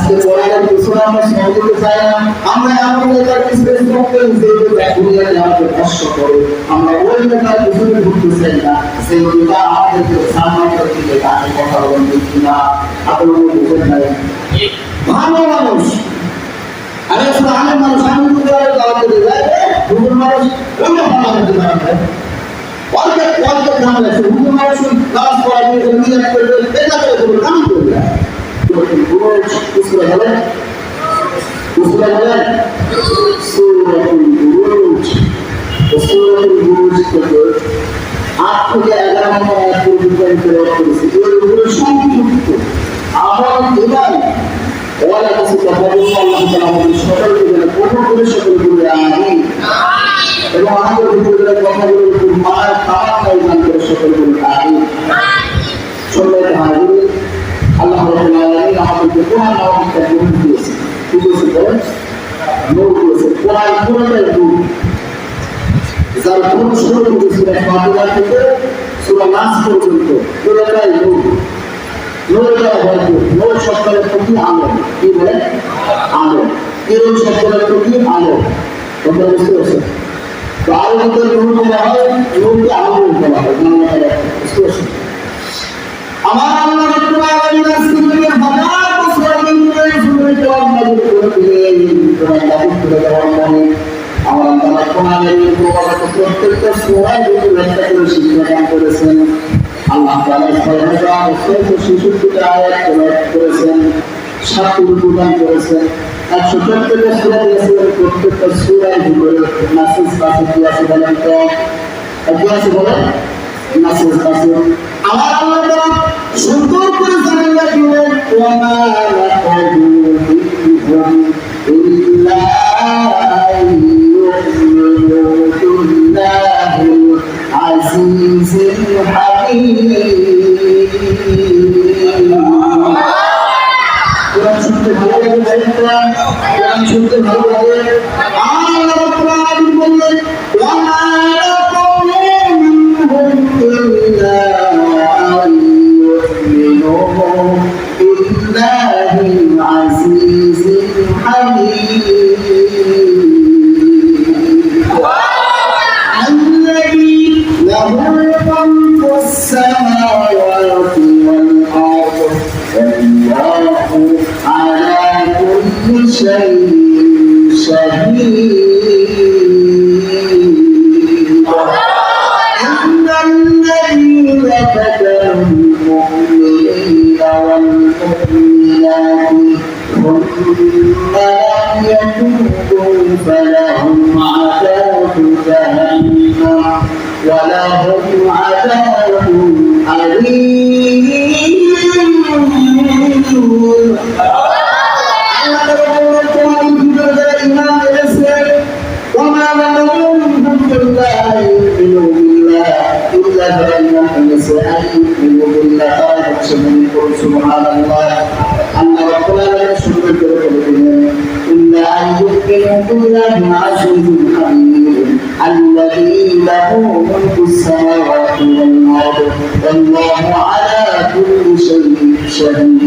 আজকে পড়ার পিছনে আমরা সময় দিতে চাই না, আমরা এমন নেতার পিছনে সময় যে দুনিয়ায় আমাদের কষ্ট করে, আমরা ওই নেতার পিছনে ঘুরতে চাই না যে নেতা আমাদেরকে সামনের দিকে তাকে কথা বলেন কিনা। আপনারা বুঝেন না, ভালো মানুষ আমি আসলে আমের মানুষ, আমি দুপুরে দাওয়াতে যাই, দুপুর মানুষ অন্য ভালো হতে পারে অল্পের নাম আছে, হুজুর মানুষ নামাজ পড়াবে, নিয়াত করবে, এটা করে কাম করবে। বুঝতে পারলেন? বুঝতে পারলেন? সূরাতুল বুরুজ, সূরাতুল বুরুজ থেকে 8 থেকে 11 নম্বর আয়াত পর্যন্ত তেলাওয়াত করেছি। এগুলো সংক্ষিপ্ত আমার ইমান ওয়ালা কাছে কথা বলবো, আল্লাহ তাআলা আমাদের সকলকে যেন কবুল করে সকলকে আমিন। এবং আমাদের ভিতরে কথাগুলো খুব মার তামান্না দান করে সকলকে আমিন। সকলকে হাজির আল্লাহ রাব্বুল আলামিন আমাদেরকে কোরআন নামক একটা গ্রন্থ দিয়েছে। কি দিয়েছে বলেন? নূর দিয়েছে। কোরআন পুরোটাই নূর। যার নূর শুরু থেকে সূরা ফাতিহা থেকে সূরা নাস পর্যন্ত পুরোটাই নূর। নূর দ্বারা ভরপুর। নূর শব্দের প্রতি আলো। কি বলে? আলো। কিরণ শব্দের প্রতি আলো। তোমরা বুঝতে পারছো? তো আলোকে নূর বলা হয়, নূরকে আলো বলা হয়। বুঝতে পারছো? আমার আল্লাহ রাব্বুল আলামিন আজকে হাজার বছর আগে শুনে জবাব নাযিল করেছিলেন। তোমার দাবি করে দেওয়ার মানে আমার আল্লাহ কোরআনের প্রবাদ প্রত্যেকটা সূরায় একটা করে শিক্ষা দান করেছেন। আল্লাহ তাআলা ৬৬৬ আয়াত তেলাওয়াত করেছেন, ৭টি রুকু দান করেছেন, ১৭৪টা সূরা দিয়েছেন। প্রত্যেকটা সূরায় ভিতরে মেসেজ আছে, কি আছে বলেন তো? কি আছে বলেন? মেসেজ আছে। আমার আল্লাহ তাআলা সুন্দর করে জানান রাখলেন, ওয়া মা লাকুম ইল্লা আইয়ুমিনু বিল্লাহিল আজিজিল হাকীম। কোরআন শুনতে ভালো লাগে, কোরআন শুনতে ভালো লাগে। আল্লাহ রাব্বুল আলামিন বললেন, ওয়া মা লাকুম ইল্লা بالله العزيز الحميد الذي له ملك السماوات والأرض والله على كل شيء شهيد. إن الذين فتنوا المؤمنين والمؤمنات ثم لم يتوبوا فلهم عذاب جهنم ولهم عذاب أليم. وما لهم بالله يؤمنون بالله إلا فإنهم يؤمنون بالله سبحان الله. أن ربنا لا يشرك به إلا أن يؤمنوا بالله العزيز الحميد الذي له ملك السماوات والأرض والله على كل شيء شهيد.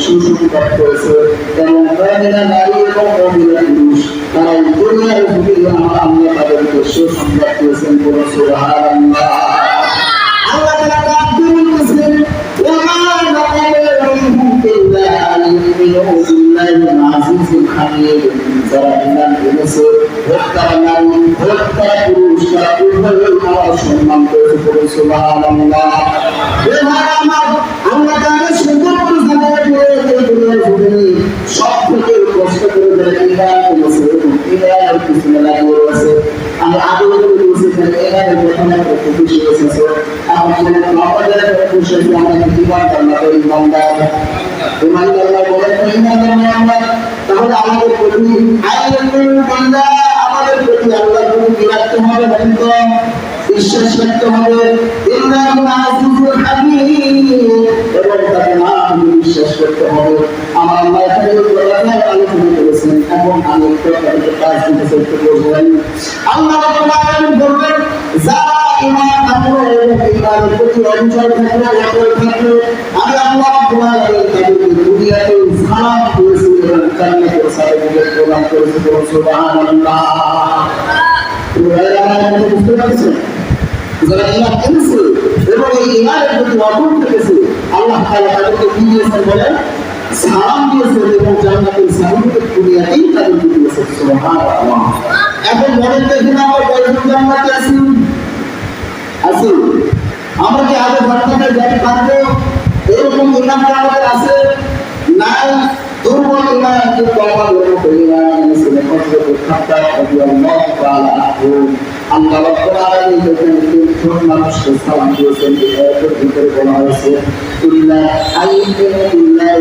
সুসংবাদ করেছে এবং মুমিনা নারী এবং মুমিনা পুরুষ তারা দুনিয়ার বুকে আমার আল্লাহ তাদেরকে সুসংবাদ করেছেন। বলুন সুবহানাল্লাহ। আল্লাহ তাআলা ডাকতে বলতেছেন, ওয়া মা নাকালুহু ইল্লা আন ইউমিনু বিল্লাহিল আজিজিল হামিদ। যারা ঈমান এনেছে, হোক তারা নারী হোক তারা পুরুষ, তারা উভয়ের আমার সম্মান করেছে। বলুন সুবহানাল্লাহ। আল্লাহ তাআলা সুন্দর করে সব থেকে কষ্ট করে যারা ঈমান করেছে এবং ঈমানের পিছনে লাগিয়ে রয়েছে। আমি আগে বলেছি ঈমানের প্রথমে খুশি হয়েছে, এখন আমাদের খুশি হয়েছে আমাদের ঈমানদার না, ঈমানদার ঈমানদার বলেন ঈমানদার আমরা। তাহলে আমাদের প্রতি আমাদের প্রতি আল্লাহর প্রতি রাখতে হবে, বন্ধু বিশ্বাস রাখতে হবে। ইন্নাল্লাহু আজিজুল হাকীম এবং তাকে বিশ্বাস করতে হবে। আমার আল্লাহ এখানে আলোচনা করেছেন। এখন আমি একটু আপনাদেরকে কাজ দিতে চেষ্টা করবেন। আল্লাহ রাব্বুল আলামিন বলবেন, যারা ঈমান আনলো এবং ঈমানের প্রতি অবিচল থাকলো, অটল থাকলো, আমি আল্লাহ রাব্বুল আলামিন তাদেরকে দুনিয়াতে সালাম দিয়েছি এবং জান্নাতের সার্টিফিকেট প্রদান করেছি। সুবহানাল্লাহ। বুঝতে পারছেন? যারা ঈমান এনেছে এবং এই ঈমানের প্রতি অটল থেকেছে, আল্লাহ তাআলা তাদেরকে কি দিয়েছেন বলেন? সালাম দিয়েছেন এবং জান্নাতের সার্টিফিকেট দুনিয়াতেই তাদেরকে দিয়েছেন। সুবহানাল্লাহ। এখন বলেন দেখুন, আমরা কয়জন জান্নাতে আছি? আমরা কি আগে ঘটনাটা জানি থাকবো? এরকম ঈমান আমাদের আছে? নাই। দুর্বল ঈমান, কিন্তু আমাদের মতো ঈমান এনেছিলেন হযরত খাত্তাব রাদিয়াল্লাহু তাআলা আনহু। আল্লাহ রাব্বুল আলামিন যখন তিনজন মানুষকে সালাম দিয়েছেন, এই আয়াতের ভিতরে বলা হয়েছে, ইন্না আইয়ুনা বিল্লাহি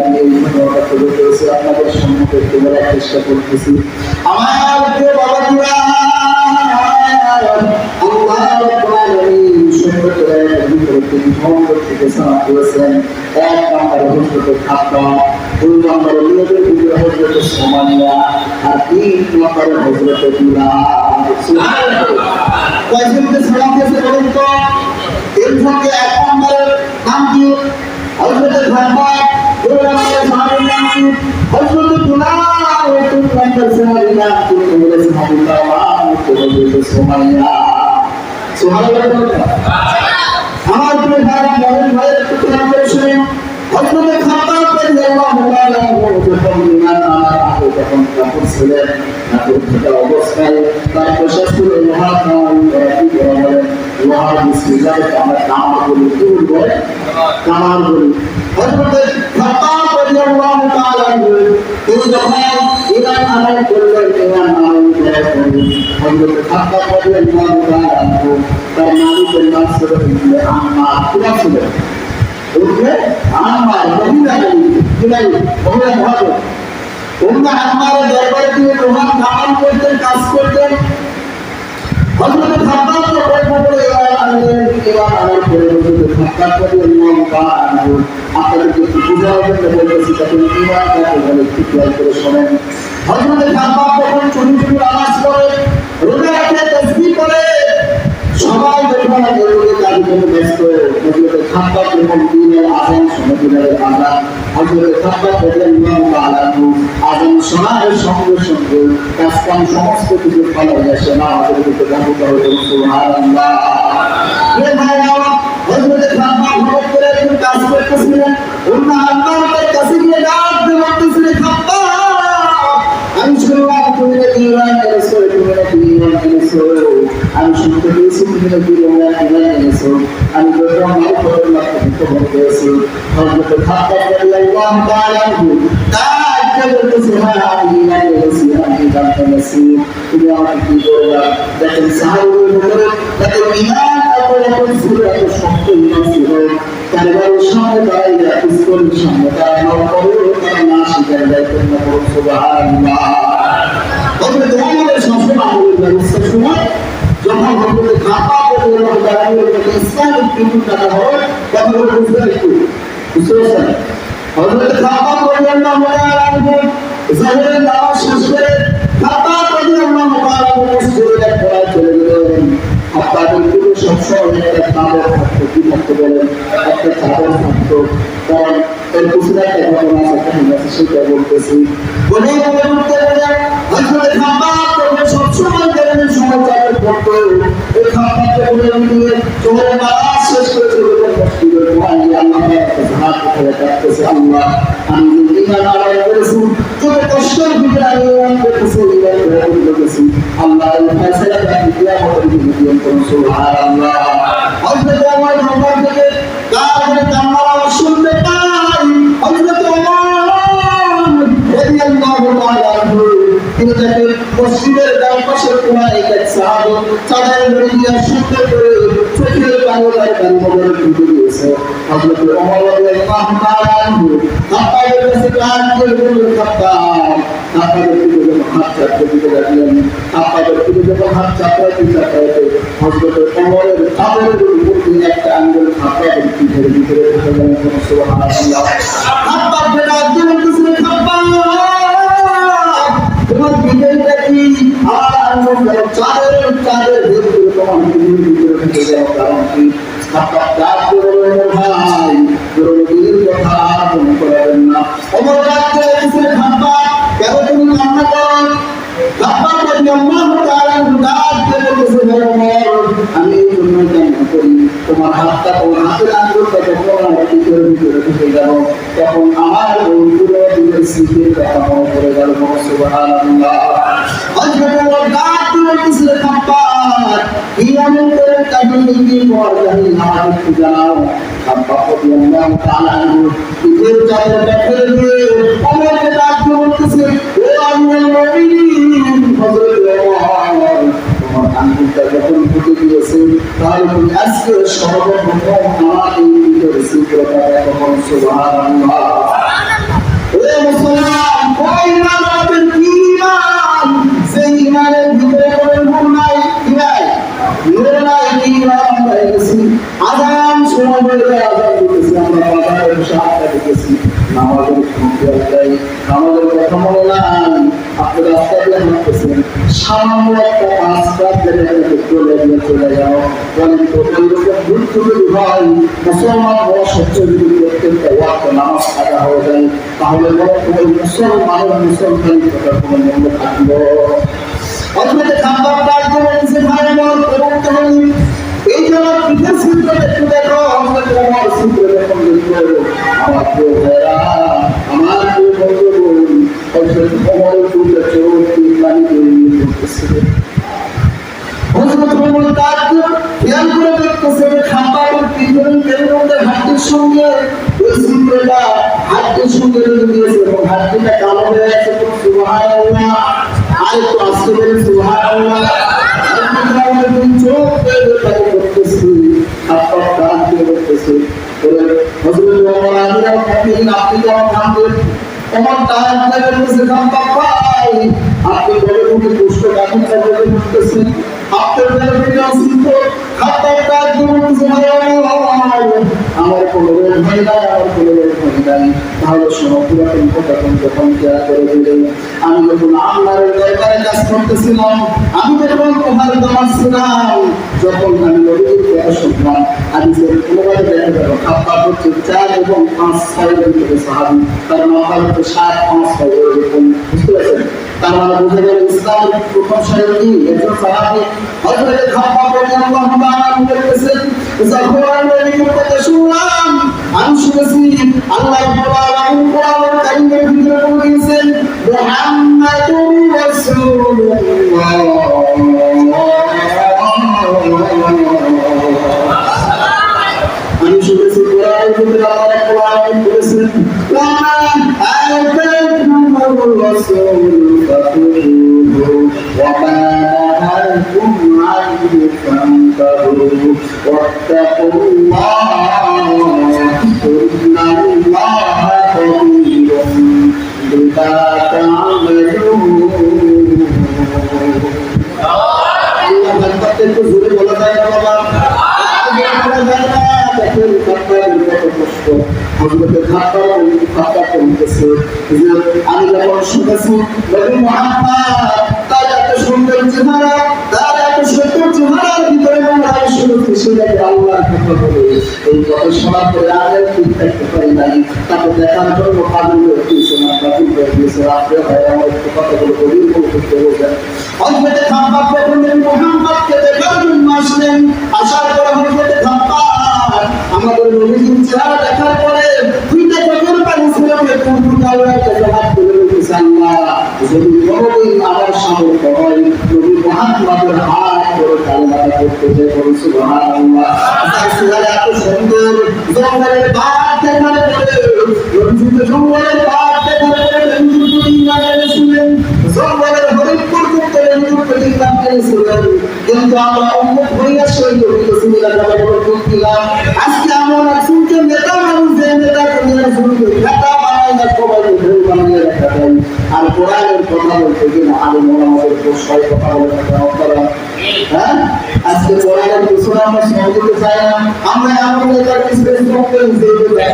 আমি এই ঘটনাটা তুলে ধরেছি, আপনাদের সম্মুখে তুলে ধরার চেষ্টা করতেছি। আমার প্রিয় বাবাজিরা, আল্লাহ রাব্বুল আলামিন সম্মুখে ভিতরে তিনজন ব্যক্তিকে সালাম দিয়েছেন। এক নম্বর হযরত খাত্তাব, দুই নম্বর নিজের ভিতরে হযরত সুমাইয়া, আর তিন নম্বর হযরত বিলাল। সুবহানাল্লাহ। কয়জনকে সালাম দিয়েছে বলেন তো? তিনজনকে। এক নম্বরের নাম কি? হযরত খাত্তাব। দুই নম্বরের সাহাবীর নাম কি? হযরত বিলাল। তিন নম্বর সাহাবীর নাম কি? হযরত সুমাইয়া। সুবহানাল্লাহ। আমার প্রিয় ভাইরা, মনের ভাইয়ের একটু নাম করে শুনেন। হযরত খাত্তাব রাদিয়াল্লাহু তাআলা যখন ঈমান আনার আগে যখন কাফির ছিলেন, কাফির থাকা অবস্থায় তার পোশাক ছিল লোহার কামান করা। কি করা বলে? লোহার বিসমিল্লাহ আমরা কামান বলি। কি বলে? কামান বলি। হযরত খাত্তাব রাদিয়াল্লাহু তাআলা তিনি যখন ঈমান আনার করলেন, ঈমান আনার করার পরে হযরত খাত্তাব রাদিয়াল্লাহু তাআলা তার মালিকের নাম ছিল ইবনে আম্মার। কি নাম ছিল? ইবনে আম্মার। মহিলা ভাবে ইবনে আম্মারের দরবারে তিনি লোহার কামান করতেন, কাজ করতেন। হযরত খাত্তাব পরে ঈমান আনলেন। ঈমান আনার পরে হযরত খাত্তাব রাদিয়াল্লাহু তাআলা আনহু আপনাদেরকে একটু বুঝার জন্য বলতেছি, যাতে ঈমান কাকে বলে একটু খেয়াল করে শোনেন। হযরত খাত্তাব যখন চুরি চুরি নামাজ পড়ে, রোজা রাখে, তাসবিহ করে, সবাই যখন এগুলো কাজের জন্য ব্যস্ত, হযরত খাত্তাব যখন দিনের আযান শুনে, দিনের আযান, হযরত খাত্তাব রাদিয়াল্লাহু তাআলা আযান শোনার সঙ্গে সঙ্গে কাজকাম সমস্ত কিছু ভালো হয়ে আসে, নামাজের ভিতরে বন্ধ হয়ে। সুবহানাল্লাহ। এ ভাইরা, হযরত খাত্তাব হঠাৎ করে একটু কাজ করতেছিলেন, অন্য আল্লাহর কাছে গিয়ে ডাক দিয়ে বলতেছিলেন, খাত্তাব, আমি শুনলাম তুমি নাকি ঈমান এনেছো, তুমি নাকি ঈমান এনেছো। আমি শুনতে পেয়েছি তুমি নাকি ঈমান এনেছো। আমি বললাম মাত্র খবর পেয়েছি। হযরত খাত্তাব রাদিয়াল্লাহু তাআলা তাকে বলতেছে, হ্যাঁ আমি ঈমান এনেছি, আমি ঈমান এনেছি। তুমি আমাকে কি বলবা? দেখেন সাহাবীদের ভিতরে তাদের ঈমান এত ছিল, এত শক্ত ঈমান ছিল, কারবারের সামনে দাঁড়াইয়া, ইসলামের সামনে দাঁড়ানোর পরেও তারা না স্বীকার যাইতেন না। সুবহানাল্লাহ। হযরত ওমরের শাসন আমলের ব্যবস্থার সময় যখন হযরত খাত্তাব রাদিয়াল্লাহু তাআলা ইসলামের কিন্তু টাকা হয়, তখন বুঝতে পারছেন হযরত খাত্তাব রাদিয়াল্লাহু তাআলা জোহরের নামাজ শেষ করে খাত্তাব রাদিয়াল্লাহু তাআলা মসজিদে পড়ায় চলে গেলেন। খাত্তাবের কিন্তু সবসময় একটা চাদর থাকতো। কি থাকতো বলেন? একটা চাদর থাকতো। কারণ এর পিছনে একটা ঘটনা আছে, সেটা বলতেছি। বলে উঠতে বলে হযরত খাত্তাব সবসময় গেলেন, সময় চাদর পড়তো। এই খাত্তাবকে বলে দিয়ে জোহরের নামাজ শেষ করে চলে গেলেন মসজিদে পড়ায়। আল্লাহ হাত উঠে ডাকতেছে, আল্লাহ, আমি ঈমান আনয়ন করেছি, যত কষ্টের ভিতরে আমি ঈমান করতেছি, ঈমান গ্রহণ করতেছি। আল্লাহ এই ফয়সালাটা কিয়ামতের দিনে দিবেন। সুবহানাল্লাহ। হযরত ওমর দরবার থেকে কার কান্নার আওয়াজ শুনতে পাই। হযরত ওমর রাদিয়াল্লাহু তাআলা তিনি তাকে মসজিদের ডান পাশে কোণায় এক সাহাবী চাদর মুড়ি দিয়ে সুন্দর করে চোখের পানি তার কান মোবারক ঢুকে দিয়েছে। হযরত ওমর রাদিয়াল্লাহু তাআলা খাত্তাবের কাছে কান দিয়ে বললেন, খাত্তাব, খাত্তাবের দিকে হাত চাপতে দিতে লাগলেন। খাত্তাবের দিকে যখন হাত চাপতে হযরত ওমরের চাদরের উপর দিয়ে একটা আঙ্গুল খাত্তাবের পিঠের ভিতরে ঢুকে গেল। সুবহানাল্লাহ। খাত্তাব তোমার হাতটা তোমার হাতের আঙ্গুলটা যখন আমার ভিতরে ভিতরে ঢুকে গেল, তখন আমার ওই পুরো দিনের স্মৃতির কথা মনে পড়ে গেল। সুবহানাল্লাহ। হযরত ওমর ডাক দিয়ে বলতেছিল, খাব্বাব কি এমন করে কাহিনী কি পর কাহিনী আমাকে একটু জানাও। খাব্বাব রাদিয়াল্লাহু তাআলা আনহু নিজের চাদর দেখে দিয়ে ওমরকে ডাক দিয়ে বলতেছে, ও আমিরুল মুমিনিন হযরত ওমর, তোমার আঙ্গুলটা যখন ফুটে গিয়েছে, তাহলে তুমি আজকে সর্বপ্রথম আমার এই ভিতরে শীঘ্রতা দেখো। সুবহানাল্লাহ। ও মুসলমান, কই আমাদের ঈমান, সেই ঈমানের ভিতরে কোনো নূর নাই, কি নাই? নূর নাই, ঈমান হয়ে গেছি। আযান সময় হয়ে আযান দিতেছি, আমরা বাজারে সাহায্য দিতেছি, নামাজের খেয়াল নাই, নামাজের কথা মনে নাই। আপনি রাস্তা দিয়ে হাঁটতেছেন, সামান্য একটা রাস্তা চলে যাও, বলেন তো এইরকম গুরুত্বপূর্ণ ভাই মুসলমান হওয়া সত্ত্বেও যদি প্রত্যেকটা ওয়াক্ত নামাজ আদা হয়ে যায়, তাহলে ওই মুসলমানের মুসলমান কথার কোনো মূল্য থাকলো। অথবা খাবার কার্য বলছে ভাই আমার প্রবক্ত হলি, এই জন্য পিঠের সূত্র একটু দেখো, আমাদের তোমার সূত্র যখন দেখো, আমার প্রিয় ভাইরা, আমার প্রিয় বন্ধুগণ, হযরত ওমরের সূত্রে চোখটি পানি দিয়ে পড়তেছিল। হযরত ওমর কার্য খেয়াল করে দেখতেছে, খাবারের পিছনের কেন্দ্রের হাতের সঙ্গে ওই সূত্রটা হাতের সঙ্গে লেগে গিয়েছে এবং হাতটা কালো হয়ে গেছে। সুবহানাল্লাহ। আর একটু আস্তে বলে সুবহানাল্লাহ। চোখ বের করতেছি, হাত পা দিয়ে করতেছে। হযরত ওমর আমিরাল মুমিনিন, আপনি তো আমাদের ওমর তাআলা বলতেছে, খাব্বাব ভাই, আপনি বলে উনি দুষ্ট কাহিনী বলে বলতেছেন, আপনার বলে উনি অসুস্থ। খাব্বাব কাজ বলতেছে, ভাই আমার কোনো রোগ হয় না, আমার কোনো রোগ হয় নাই। তাহলে শোনো, পুরাতন কথা যখন খেয়াল করে দিলেন, আমি যখন আল্লাহর দরবারে কাজ করতেছিলাম, আমি যখন তোমার দমাচ্ছিলাম, যখন আমি নবীর কথা শুনলাম, আমি কোনোভাবে দেখা গেল খাব্বাব হচ্ছে 4 এবং 5 6 জন থেকে সাহাবী, তার মাথা হচ্ছে 7 5 6 এরকম, বুঝতে পারছেন? তার মানে বুঝে গেল ইসলামের প্রথম সারি একজন সাহাবী হযরত খাব্বাব রাদিয়াল্লাহু তাআলা বলতেছেন, যখন আমি কথা শুনলাম, আমি শুনেছি আল্লাহ কোরআন কারীমের ভিতরে বলেছেন, মুহাম্মাদুর রাসূলুল্লাহ। আমি শুনেছি কোরআনের ভিতরে আল্লাহ কোরআন বলেছেন, ওয়া আতাকুমুর রাসূল ফাখুযুহু ওয়া মা নাহাকুম আনহু ফান্তাহু ওয়াত্তাকুল্লাহ ইন্নাল্লাহা খাবীরুম বিমা তা'মালুন। আল্লাহ বান্দাকে তো জোরে বলা যায় না বাবা, বলা যায় না। দেখেন খাব্বাবের কত কষ্ট, হযরত খাব্বাব বলতেছে, আমি যখন শুনেছি নবী মুহাম্মদ তার এত সুন্দর চেহারা, তার এত সুন্দর চেহারার ভিতরে আমি শুনেছি সেটা আল্লাহর কথা বলে, এই কথা শোনার পরে আমি ঠিক থাকতে পারি নাই, তাকে দেখার জন্য পাগল হয়ে গিয়েছে, পাগল হয়ে গিয়েছে। রাত্রে হয় আমার একটু কথাগুলো গভীর করতে বলছেন। হযরত খাব্বাব যখন নবী মুহাম্মদকে দেখার জন্য আসলেন, আসার পরে হযরত খাব্বাব আমাদের নবীর চেহারা দেখার পরে দুইটা চোখের পানি ছিল, কিন্তু একটা হাত তুলে বলতেছে, আল্লাহ যদি কোনোদিন আমার সামর্থ্য হয়, নবী মুহাম্মদের হাত ধরে কালেমা করতে যে বলি সুবহানাল্লাহ। তার চেহারা এত সুন্দর, জঙ্গলের বাঘ দেখার পরে, রঞ্জিত জঙ্গলের বাঘ দেখার পরে নবী ঈমান এনেছিলেন, জঙ্গলের হরিণ পর্যন্ত নবী ঈমান এনেছিলেন, কিন্তু আমরা উম্মত হইয়া শহীদ হয়েছি দিলাম। আজকে এমন একজনকে নেতা মানুষ, যে নেতা দুনিয়ার শুরুতে নেতা বানায় না, সবাই ভুল বানিয়ে রাখা যায়। আর কোরআনের কথা বলতে গেলে আগে আমাদের সবাই কথা বলে থাকে, হ্যাঁ, আজকে কোরআনের পিছনে আমরা সহযোগিতা চাই না। আমরা এমন নেতার পিছনে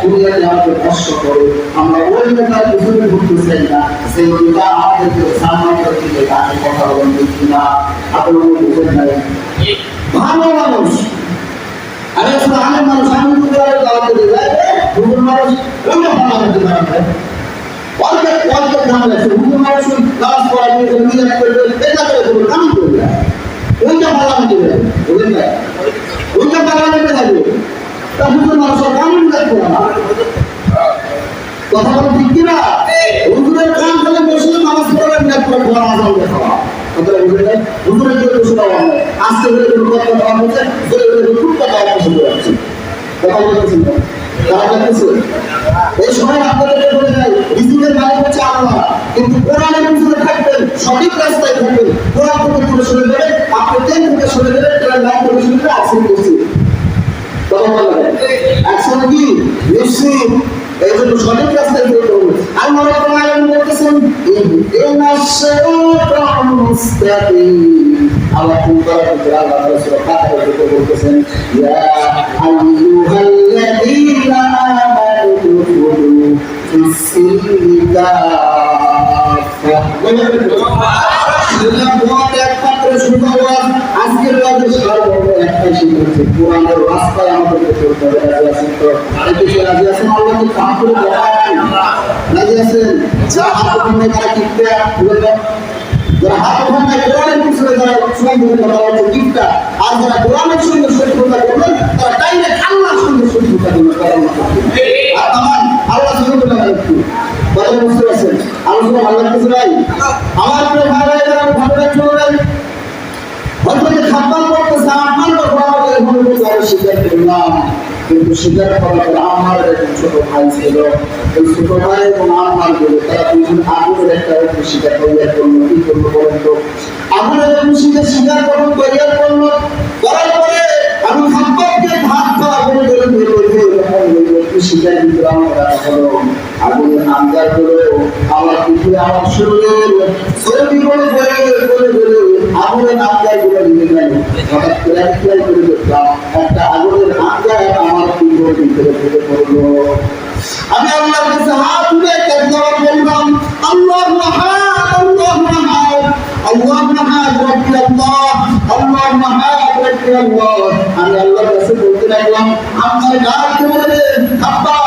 দুনিয়াতে আমাদের কষ্ট করে, আমরা ওই নেতার পিছনে ঘুরতে চাই না, সেই নেতা আমাদেরকে সামনে দিকে তাকে কথা বলেন দেখি না। আপনার বুঝেন নাই, ভালো মানুষ, আমি আসলে আমের মানুষ, আমি দাওয়াত দিতে যাই, ভুল মানুষ ওইটা ভালো হতে পারে, অল্পের দাম লাগছে, ভুল মানুষ কাজ করা নিজের করবে, এটা করে দেবো, আমি করবে, ওইটা ভালো হতে পারে, বুঝলেন না? ওইটা টাকা নিতে হবে, তাহলে মানুষের কানুন লাগবে না। কথা বলে ঠিক কিনা? হুজুরের কান ধরে বসে নামাজ পড়বেন না, করে ঘর আজান দেওয়া কথা বুঝলেন? হুজুরের জন্য বসে দেওয়া হয় আজকে বলে কোনো কথা বলা হচ্ছে, বলে বলে খুব কথা পছন্দ করছে, কথা বলতেছেন না তারা বলতেছে এই সময় আপনাদেরকে বলে যায় রিজিকের মালিক হচ্ছে আল্লাহ, কিন্তু কোরআনের পিছনে থাকবেন, সঠিক রাস্তায় থাকবেন, কোরআন থেকে দূরে সরে যাবেন, আপনি ট্রেন থেকে সরে যাবেন, ট্রেন লাইন থেকে সরে যাবেন, অ্যাক্সিডেন্ট করছে কথা বলবেন অ্যাকশন কি নিশ্চিত। এই জন্য সঠিক রাস্তায় যেতে হবে। আল্লাহ রাব্বুল আলামিন বলতেছেন ইহদিনাস সিরাতাল মুস্তাকিম। আল্লাহ তাআলা আল্লাহ রাসূল ফাতিহা বলতেছেন ইয়া আইয়ুহাল্লাযীনা আমানু দুখুলু ফিস-সিলমি কাফা। আজকের রাতে সর্বপ্রথম একটাই শিখেছে, কোরআনের রাস্তায় আমাদেরকে চলতে হবে। রাজি আছেন তো? রাজি আছেন? আল্লাহকে কাম করে দেখান। রাজি আছেন? যা হাত ওখানে তারা কিনতে যারা হাত ওখানে কোরআনের পিছনে যারা সময় ধরে কথা বলছে কিনটা, আর যারা কোরআনের সঙ্গে শত্রুতা করবেন তারা ডাইরেক্ট আল্লাহর সঙ্গে শত্রুতা করবেন। আর আমার আল্লাহ সঙ্গে একটু কথা বুঝতে পারছেন? আলোচনা ভালো লাগতেছে ভাই? আমার প্রিয় ভাইরা যারা ভালো চলবেন হয়তো খাবার করতেছে আমার স্বীকার করলাম, কিন্তু স্বীকার করার পর আমার একজন ছোট ভাই ছিল, ওই ছোট ভাই এবং আমার বলে তারা দুজন আগুনের একটা স্বীকার করিয়ার করলো। কি করলো বলেন তো? আগুনের স্বীকার করুন করিয়ার করলো, করার পরে আমি খাবারকে ভাত খাওয়া করে স্বীকার ভিতরে আমার রাখা হলো। আগুনের আঞ্জার হলো আমার পৃথিবী, আমার শরীরের চর্বি করে আগুনের আঞ্জার গুলো নিয়ে গেল। হঠাৎ করে করে দেখলাম একটা আগুনের আঞ্জা আমার পৃথিবীর ভিতরে ঢুকে পড়লো। আমি আল্লাহর কাছে হাত তুলে জবাব বললাম আল্লাহ মাহাদ, আল্লাহ মাহাদ, আল্লাহ মাহাদ, রব্বি আল্লাহ, আল্লাহ মাহাদ, রব্বি আল্লাহ। আমি আল্লাহর কাছে বলতে লাগলাম আমার গাল করে আব্বা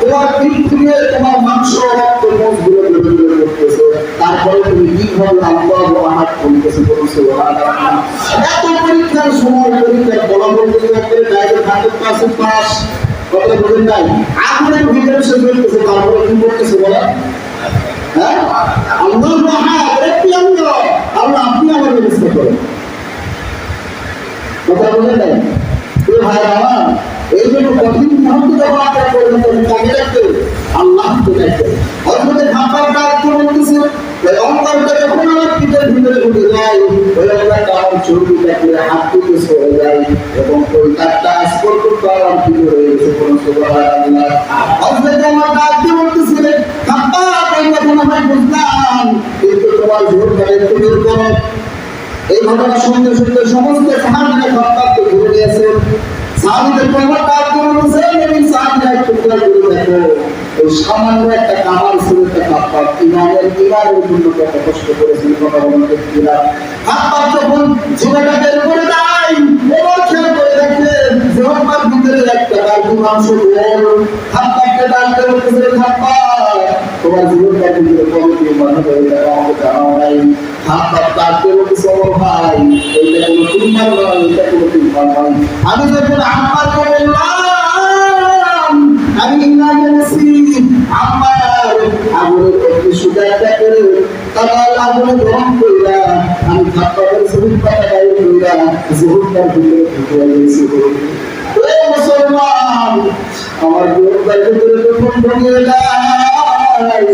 তোমার পৃথিবীর তোমার মাংস রক্ত মুখগুলো করতেছে, তারপরে তুমি কিভাবে আল্লাহ মাহাদ বলতেছে বলছো? এত পরীক্ষার সময় পরীক্ষার ফলাফল করে ডাইরেক্ট 100% পাস কথা বলেন নাই। আগুনের ভিতরে সে বলতেছে, তারপরে কি করতেছে বলা? হ্যাঁ আল্লাহ মাহাদ, রব্বি আল্লাহ, আল্লাহ আপনি আমার ব্যবস্থা করেন। কথা বলেন নাই? ভাই আমার এই জন্য কঠিন মুহূর্ত যখন আপনারা করবেন তখন কাকে রাখবেন? আল্লাহকে রাখবেন। হযরতে খাবার ডাকতে বলতেছে ওই অঙ্কারটা যখন আমার পিঠের ভিতরে ঢুকে যায়, ওই অঙ্কারটা আমার চর্বিটাকে হাত থেকে সরে যায় এবং ওই তারটা স্পর্শ করতে আমার ভিতরে হয়ে গেছে। কোনো সুবহানাল্লাহ। হযরতে আমার ডাকতে বলতেছে খাবার এই কথা আমি বুঝলাম, কিন্তু তোমার জীবনটা একটু বের করো। এই ঘটনা শুনতে শুনতে সমস্ত সাহাবীরা খাবারকে ঘুরে নিয়েছে। সাহাবীদের প্রমাণ কাজ করতেছে নবী সাহাবীরা একটু করে দেখো এই সামান্য একটা কামার সুরতে খাবার ইমানের জন্য কত কষ্ট করেছেন। কথা বলতে কিনা খাবার যখন জীবনটা বের করে দেয় এবার খেয়াল করে দেখেন জীবনটার ভিতরে একটা গাড়ি মাংস খাবারকে ডাকতে বলতেছে খাবার তোমার জীবনটার ভিতরে কত কি মনে হয়ে যাবে আমাকে জানাও নাই। খাবার ডাকতে বলতেছে ও ভাই এইটা কোনো তিনবার নয়, এটা কোনো তিনবার নয়। আমি যখন আমার বললাম আমি ইংরেজি আমার আগুনের প্রতি সুদারটা করে তার আগুনে গরম করিলাম, আমি খাবারের শরীর পাতা গায়ে করিলাম, জীবনটার ভিতরে ঢুকে গেছি। মুসলমান আমার জীবনটার ভিতরে যখন ঢুকে যায়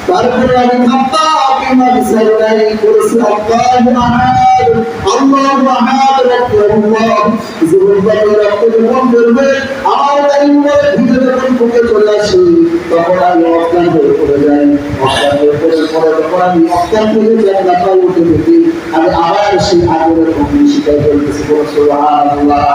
তারপরে আমি খাবার ইমান সাইরাই করেছি আল্লাহ মাহাদ, আল্লাহ মাহাদ, রব্বি আল্লাহ। জীবনটাকে রক্ত যখন করবে আমার তাইমের ভিতরে যখন ঢুকে চলে আসি তখন আমি অজ্ঞান হয়ে পড়ে যাই। অজ্ঞান হয়ে পড়ে যখন আমি অজ্ঞান থেকে জান্নাতে উঠে দেখি আমি আবার সেই আগের অগ্নি শিকার করতেছি। সুবহানাল্লাহ।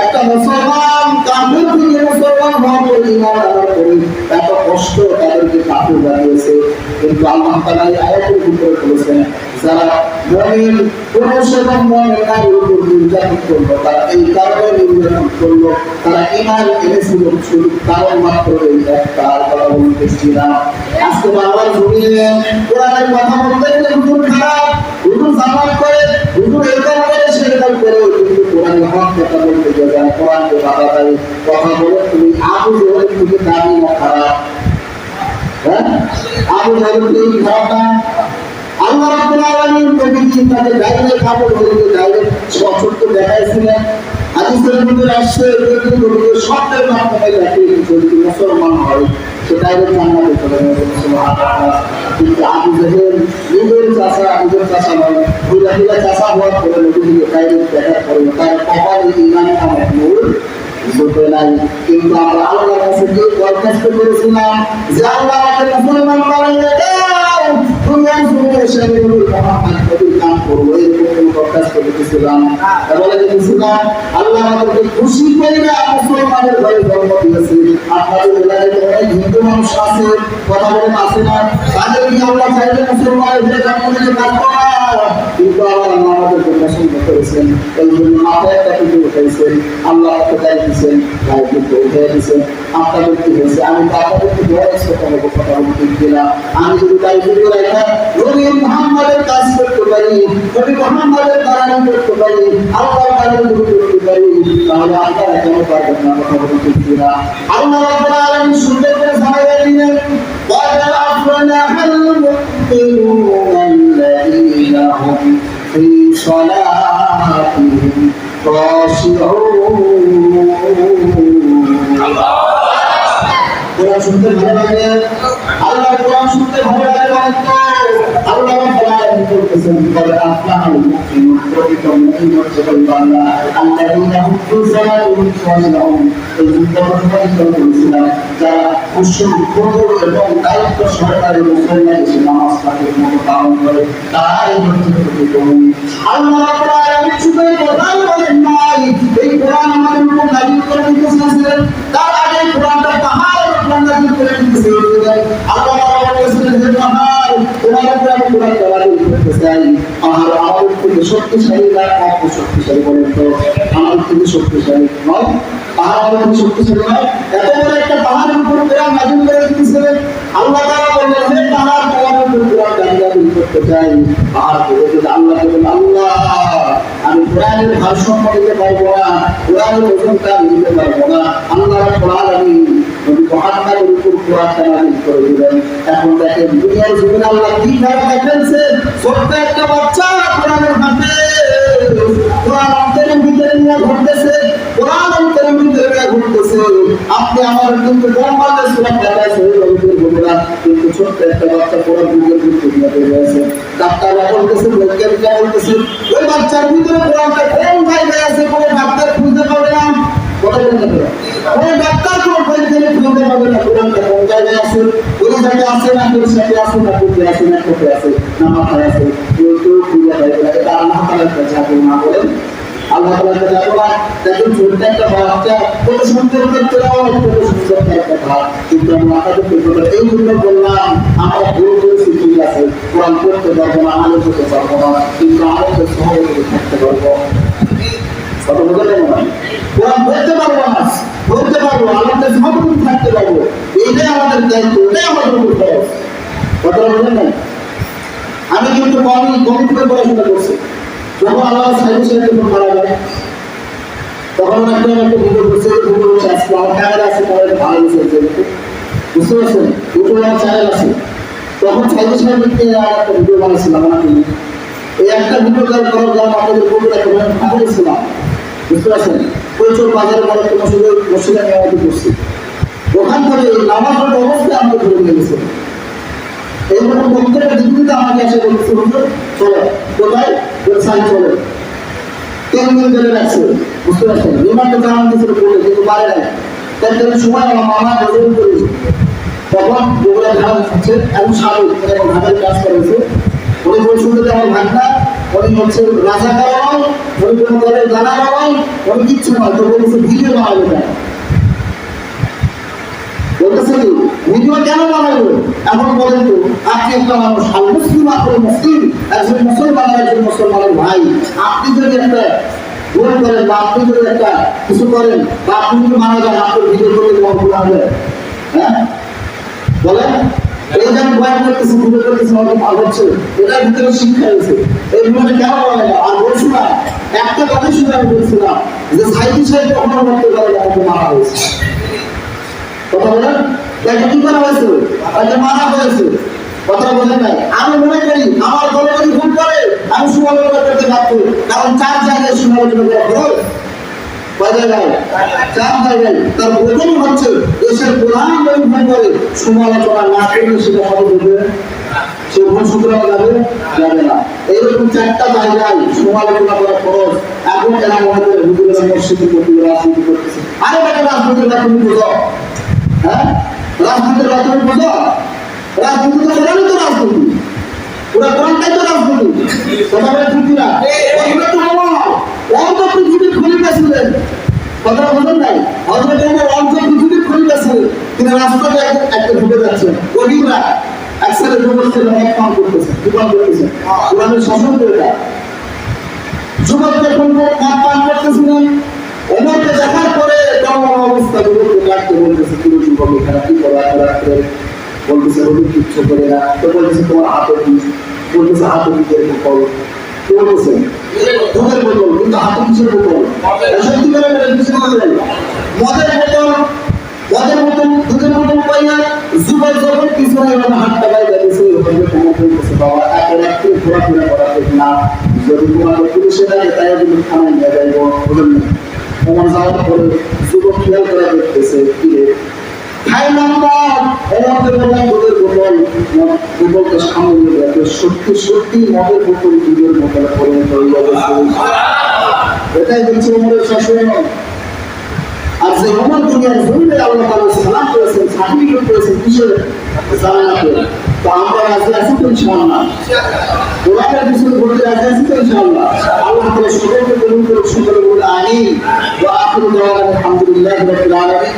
একটা মুসলমান কাফের থেকে মুসলমান হওয়ার পরে ঈমান আনার পরে এত কষ্ট তাদেরকে কাফের বানিয়েছে, কিন্তু আল্লাহ তাআলা এই আয়াতের ভিতরে বলেছেন যারা মুমিন পুরুষ এবং মুমিন নারীর উপর নির্যাতন করলো তারা এই কারণে নির্যাতন করলো, তারা ঈমান এনেছিল শুধু কারণ মাত্র এই একটা। কথা বলতেছি না আজকে বারবার শুনিয়ে কোরআনের কথা বলতে গেলে হুজুর খারাপ, হুজুর জামাত করে, হুজুর এরকম করে সেরকম করে, কিন্তু কোরআনের হক কথা বলতে দিয়ে যান, কোরআনকে বাধা দেয়, কথা বলে তুমি আবু জেহেল থেকে দামি না খারাপ? হ্যাঁ, আবু জেহেল থেকে খারাপ না? আল্লাহ রাব্বুল আলামিন নবীজি তাকে ডাইরেক্ট কাপড় ধরে ডাইরেক্ট সচক্ষে দেখাইছিলেন। হাদিসের মধ্যে আসছে যদি নবীর শব্দের মাধ্যমে দেখে যদি মুসলমান হয় সে ডাইরেক্ট জান্নাতে চলে যাবে, সুবহানাল্লাহ। কিন্তু আবু জেহেল নিজের চাচা নয়, দুইটা চাচা হওয়ার পরে নবীজিকে ডাইরেক্ট দেখার পরে তার কপালে ঈমানের আমার নূর ঝুঁকে নাই। কিন্তু আমরা আল্লাহর কাছে যে দরখাস্ত করেছিলাম যে আল্লাহ আমাকে মুসলমান বানিয়ে দাও, তুমি আসলে শরীয়তুল মুহাম্মদ নবীর কাম করবো, এরকম দরখাস্ত করেছিলাম। বলে দিয়েছিলাম আল্লাহ আমাদেরকে খুশি করে মুসলমানের ঘরে জন্ম দিয়েছে। আপনাদের এলাকায় অনেক হিন্দু মানুষ আছে, কথা বলেন আছে না? তাদেরকে আল্লাহ চাইলে মুসলমানের ঘরে জন্ম দিতে পারতো না, কিন্তু আল্লাহ আমাদেরকে পছন্দ করেছেন, এই জন্য মাথায় একটা কিন্তু উঠেছেন, আল্লাহ একটা দায় দিচ্ছেন, দায় কিন্তু উঠে দিচ্ছেন। আপনাদের কি হয়েছে? আমি তো আপনাদেরকে বয়স কথা বলতে গেলাম, আমি যদি তাই যদি রাখা নবী মুহাম্মাদের কাজ করতে পারি, নবী মুহাম্মাদের দাঁড়ানো করতে পারি, আল্লাহর দাঁড়ানো করতে পারি, তাহলে আপনারা কেন পারবেন না? কথা বলতে গেলাম আল্লাহ রাব্বুল আলামিন সুন্দর করে জানাইয়া দিলেন, ওয়ালা আফলাহাল মুমিনুনা আল্লাযীনা হুম ফি সালাতিহিম খাশিউন। আল্লাহ কোরআন শুনতে ভালো লাগে, আল্লাহ কোরআন শুনতে ভালো লাগে, আল্লাহ বলতেছেন বলে আফলাহাল মুমিনুন, প্রকৃত মুমিন হচ্ছে বান্দা আল্লাযীনা হুম ফি সালাতিহিম খাশিউন। এই যুদ্ধে বলেছিলাম যারা খুশু এবং দায়িত্ব সহকারে মুসলমান এসে নামাজ তাদের মতো পালন করে, তারাই হচ্ছে প্রকৃত মুমিন। আল্লাহ রাব্বুল আলামিন শুধু কোরআন বলেন নাই, এই কোরআন আমাদের উপর নাযিল করে দিয়েছিলেন, তার আগে কোরআনটা পাহাড়ের উপর নাযিল করে দিয়েছিলেন। আল্লাহ বলেছিলেন যে পাহাড় তোমার উপর আমি কোরআন নাযিল করতে চাই, আর আমার থেকে শক্তিশালী না কত শক্তিশালী বলেন তো? আমার থেকে শক্তিশালী নয়, পাহাড় আমাদের শক্তিশালী নয়। এত বড় একটা পাহাড়ের উপর কোরআন নাযিল করে দিয়েছিলেন। আল্লাহ তাআলা বললেন হে পাহাড় তোমার উপর কোরআন নাযিল করতে চাই। পাহাড় বলে আল্লাহ বলেন আল্লাহ আমি কোরআনের ভারসাম্য দিতে পারবো না, কোরআনের ওজনটা নিতে পারবো না। আল্লাহ রাব্বুল আলামিন নবী মুহাম্মদের উপর কোরআনটা নাযিল করে দিলেন। এখন দেখেন দুনিয়ার জীবনে আল্লাহ কি ভাবে দেখাচ্ছে, ছোট্ট একটা বাচ্চা কোরআনের হাফেজ, কোরআন অন্তরের ভিতরে নিয়ে ঘুরতেছে, কোরআন অন্তরের ভিতরে নিয়ে ঘুরতেছে। আপনি আমার কিন্তু মোহাম্মদের সূরা ফাতিহা সহিত বলতে না, কিন্তু ছোট্ট একটা বাচ্চা কোরআন ভিতরে ঘুরতে নিয়ে গেছে। ডাক্তাররা বলতেছে, বৈজ্ঞানিকরা বলতেছে ওই বাচ্চার ভিতরে কোরআনটা কোন জায়গায় আছে কোনো ডাক্তার খুঁজতে পারবে না। কথা বলতে পারে ওই ডাক্তার কোন বৈজ্ঞানিক খুঁজতে পারবে না কোরআনটা কোন জায়গায় আছে, ওই জায়গায় আছে না কোন সাথে আছে না কোথায় আছে না কোথায় আছে না মাথায় আছে, কেউ কেউ খুঁজে পাবে না। এটা আল্লাহ তাআলার কাছে আপনি না বলেন, আল্লাহ তাআলার কাছে আপনি দেখুন ছোট্ট একটা বাচ্চা কত সুন্দর করতে পারে, কত সুন্দর একটা ভাব, কিন্তু আমরা আপনাদের কথা এই জন্য বললাম আমরা ভুল করেছি, ঠিক আছে কোরআন পড়তে পারবো না, আলোচ করতে পারবো না, কিন্তু আলোচনা সহজে থাকতে পারবো। কথা বলতে পারবো না, কোরআন পড়তে পারবো না, বলতে পারবো, আলোচনা সহজে থাকতে পারবো, এইটাই আমাদের দায়িত্ব, এটাই আমাদের উপর খরচ। কথা বলবেন না? আমি কিন্তু কমিটিতে পড়াশোনা করছি, যখন আল্লাহ সাহেব মারা যায় তখন একটা ভিডিও করছে, আজকে আমার ক্যামেরা আছে, ক্যামেরা ভালো গেছে, বুঝতে পারছেন? ইউটিউবে আমার চ্যানেল আছে, তখন সাইড সাহেবকে একটা ভিডিও বানিয়েছিলাম আমার জন্য। এই একটা ভিডিও করার আপনাদের বলতে ছিলাম, বুঝতে পারছেন? প্রচুর বাজারে বড় একটা মসজিদে আমি আমাকে করছি, ওখান থেকে নামাজ অবস্থায় আমাকে ধরে নিয়ে গেছে। এইরকম বক্তব্য দিতে আমাকে এসে বলছে চলে কোথায় সাইড চলে 3 দিন ধরে রাখছে, বুঝতে পারছেন? রিমান্ডে জানান দিয়েছিল বলে কিন্তু পারে নাই, তাই সময় আমার মামা গজল করেছে, তখন বগুড়া ঢাকা হচ্ছে এমন স্বামী এবং ঢাকায় কাজ করেছে। উনি বলছিল যে আমার ভাগনা উনি হচ্ছে রাজা কারণ উনি কোনো দলের জানা নয়, উনি কিচ্ছু নয়, তো বলেছে ভিডিও বানাবে না, বলতেছে কি ভিডিও কেন বানাবো? এখন বলেন তো আপনি একটা মানুষ, আর মুসলিম আপনি মুসলিম, একজন মুসলমান একজন মুসলমানের ভাই, আপনি যদি একটা ভুল করেন বা আপনি যদি একটা কিছু করেন বা আপনি যদি মারা যান, আপনার ভিডিও করলে তোমার ভুল হবে? হ্যাঁ বলেন, এই যে আমি ভয় করতেছি, ভিডিও করতেছি, আমাকে ভালো হচ্ছে, এটার ভিতরে শিক্ষা হয়েছে, এই ভিডিওটা কেন বলে না? আর বলছি না একটা কথা শুনে আমি বলছিলাম যে সাইদি সাহেব কখনো বলতে পারে আমাকে মারা হয়েছে, কথা বলেন, তাকে কি করা হয়েছে, তাকে মারা হয়েছে, কথা বলেন নাই। আমি মনে করি আমার দলে যদি ভুল করে আমি সমালোচনা করতে পারবো, কারণ 4 জায়গায় সমালোচনা করা খরচ, কয় জায়গায়, 4 জায়গায়। তার প্রথম হচ্ছে দেশের প্রধান যদি ভুল করে সমালোচনা না করলে সেটা হবে দেবে, সে ভুল শুধরানো যাবে না। এইরকম 4টা জায়গায় সমালোচনা করা খরচ। এখন এরা মনে করে হুজুরের মসজিদে প্রতি রাজনীতি করতেছে। আরে বেটা রাজনীতির রাজনীতি বোঝো, হ্যাঁ রাজনীতির রাজনীতি বোঝো, রাজনীতি তো কোরআনই তো রাজনীতি, পুরো কোরআনটাই তো রাজনীতি, কথা বলে ঠিক না? ওগুলো তো আমার অন্ত পৃথিবীর খলিফা ছিলেন, কথা বলেন নাই, হযরত ওমর অন্ত পৃথিবীর খলিফা ছিলেন, তিনি রাস্তাতে একটা ঢুকে যাচ্ছেন, গরিবরা একসাথে যুবকদের এক কাম করতেছে, কি কাম করতেছে, কোরআনের শাসন করে দেয়। যুবক যখন মদ পান করতেছিলেন, ওমরকে দেখার পরে কেমন অবস্থা, যুবককে ডাকতে বলতেছে, তুমি যুবক এখানে কি করা করে বলতেছে, রবি কিচ্ছু করে না, তো বলতেছে তোমার হাতে কি, বলতেছে হাতে কি এরকম করো, কি বলতেছে দুধের বোতল, কিন্তু হাতে কিসের বোতল, সত্যি করে কিসের বোতল, মদের বোতল, মদের বোতল, দুধের বোতল পাইয়া যুবক যখন পিছনে হাতটা বাইরে দিয়েছে, বলতেছে বাবা এত রাত্রে ঘোরাফেরা করা ঠিক না, যদি তোমাকে পুলিশে থাকে তাই যদি থানায় নিয়ে যাইব, বলেন না। আমার যাওয়ার পরে যুবক খেয়াল করে দেখতেছে কি রে খাইলাম মদ, ওমরকে বললাম দুধের বোতল, বোতলটা সামনে রাখে, সত্যি সত্যি মদের বোতল দুধের বোতলে পরিণত হয়ে গেছে। এটাই হচ্ছে ওমরের শাসন। আর যে ওমর দুনিয়ার জমিনে আল্লাহ তাআলা সালাম করেছেন, সার্টিফিকেট করেছেন কিসের, জান্নাতের। তো আমরা রাজি আছি তো ইনশাআল্লাহ, কোরআনের বিষয়ে বলতে রাজি আছি তো ইনশাআল্লাহ। আল্লাহ তাআলা সকলকে কবুল করুন, সকলে বলে আমিন। ওয়া আখিরু দাওয়ানা আলহামদুলিল্লাহি রাব্বিল আলামিন।